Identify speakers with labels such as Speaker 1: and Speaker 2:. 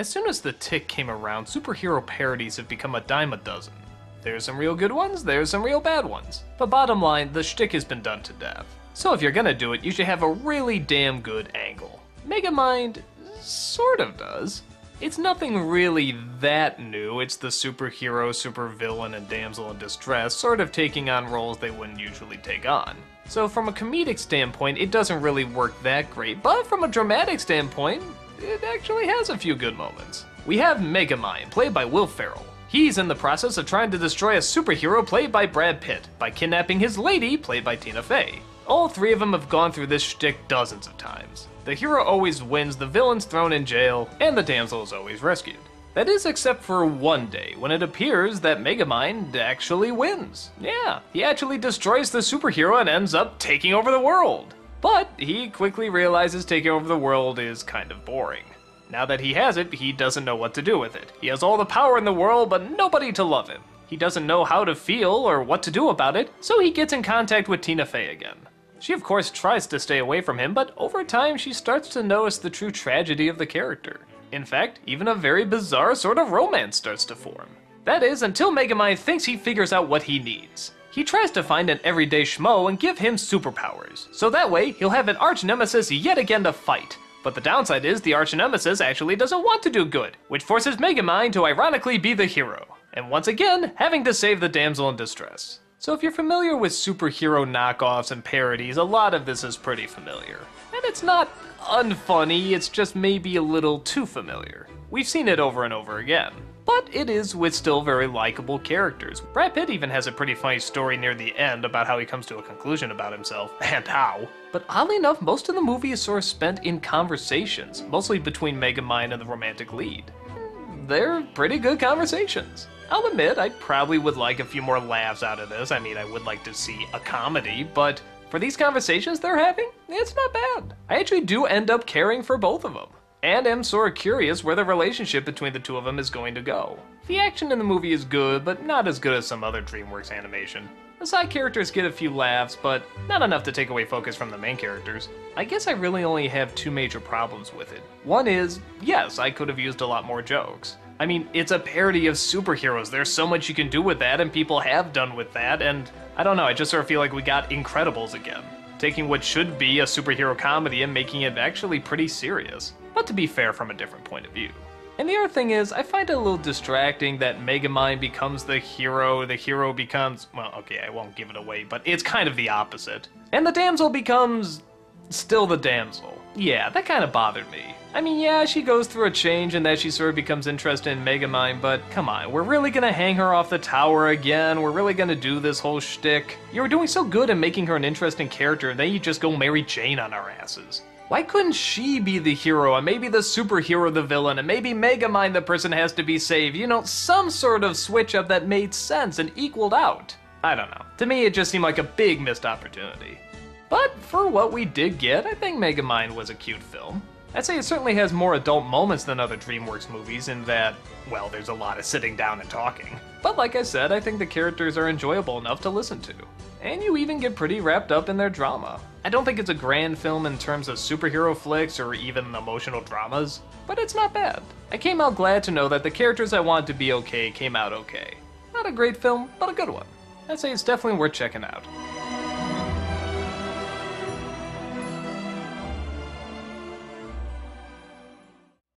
Speaker 1: As soon as the tick came around, superhero parodies have become a dime a dozen. There's some real good ones, there's some real bad ones. But bottom line, the shtick has been done to death. So if you're gonna do it, you should have a really damn good angle. Megamind sort of does. It's nothing really that new, it's the superhero, supervillain, and damsel in distress sort of taking on roles they wouldn't usually take on. So from a comedic standpoint, it doesn't really work that great, but from a dramatic standpoint, it actually has a few good moments. We have Megamind, played by Will Ferrell. He's in the process of trying to destroy a superhero played by Brad Pitt, by kidnapping his lady, played by Tina Fey. All three of them have gone through this shtick dozens of times. The hero always wins, the villain's thrown in jail, and the damsel is always rescued. That is except for one day, when it appears that Megamind actually wins. Yeah, he actually destroys the superhero and ends up taking over the world. But he quickly realizes taking over the world is kind of boring. Now that he has it, he doesn't know what to do with it. He has all the power in the world, but nobody to love him. He doesn't know how to feel or what to do about it, so he gets in contact with Tina Fey again. She of course tries to stay away from him, but over time she starts to notice the true tragedy of the character. In fact, even a very bizarre sort of romance starts to form. That is, until Megamind thinks he figures out what he needs. He tries to find an everyday schmo and give him superpowers, so that way he'll have an arch-nemesis yet again to fight. But the downside is the arch-nemesis actually doesn't want to do good, which forces Megamind to ironically be the hero, and once again, having to save the damsel in distress. So if you're familiar with superhero knockoffs and parodies, a lot of this is pretty familiar. And it's not unfunny, it's just maybe a little too familiar. We've seen it over and over again. But it is with still very likable characters. Brad Pitt even has a pretty funny story near the end about how he comes to a conclusion about himself, and how. But oddly enough, most of the movie is sort of spent in conversations, mostly between Megamind and the romantic lead. They're pretty good conversations. I'll admit, I probably would like a few more laughs out of this. I mean, I would like to see a comedy, but for these conversations they're having, it's not bad. I actually do end up caring for both of them, and am sort of curious where the relationship between the two of them is going to go. The action in the movie is good, but not as good as some other DreamWorks animation. The side characters get a few laughs, but not enough to take away focus from the main characters. I guess I really only have two major problems with it. One is, yes, I could have used a lot more jokes. I mean, it's a parody of superheroes. There's so much you can do with that, and people have done with that, and I don't know, I just sort of feel like we got Incredibles again. Taking what should be a superhero comedy and making it actually pretty serious. But to be fair, from a different point of view. And the other thing is, I find it a little distracting that Megamind becomes the hero becomes, well, okay, I won't give it away, but it's kind of the opposite. And the damsel becomes still the damsel. Yeah, that kind of bothered me. I mean, yeah, she goes through a change in that she sort of becomes interested in Megamind, but come on, we're really gonna hang her off the tower again? We're really gonna do this whole shtick? You were doing so good in making her an interesting character, and then you just go marry Jane on our asses. Why couldn't she be the hero, and maybe the superhero the villain, and maybe Megamind the person has to be saved? You know, some sort of switch up that made sense and equaled out. I don't know. To me, it just seemed like a big missed opportunity. But for what we did get, I think Megamind was a cute film. I'd say it certainly has more adult moments than other DreamWorks movies in that, well, there's a lot of sitting down and talking. But like I said, I think the characters are enjoyable enough to listen to. And you even get pretty wrapped up in their drama. I don't think it's a grand film in terms of superhero flicks or even emotional dramas, but it's not bad. I came out glad to know that the characters I wanted to be okay came out okay. Not a great film, but a good one. I'd say it's definitely worth checking out.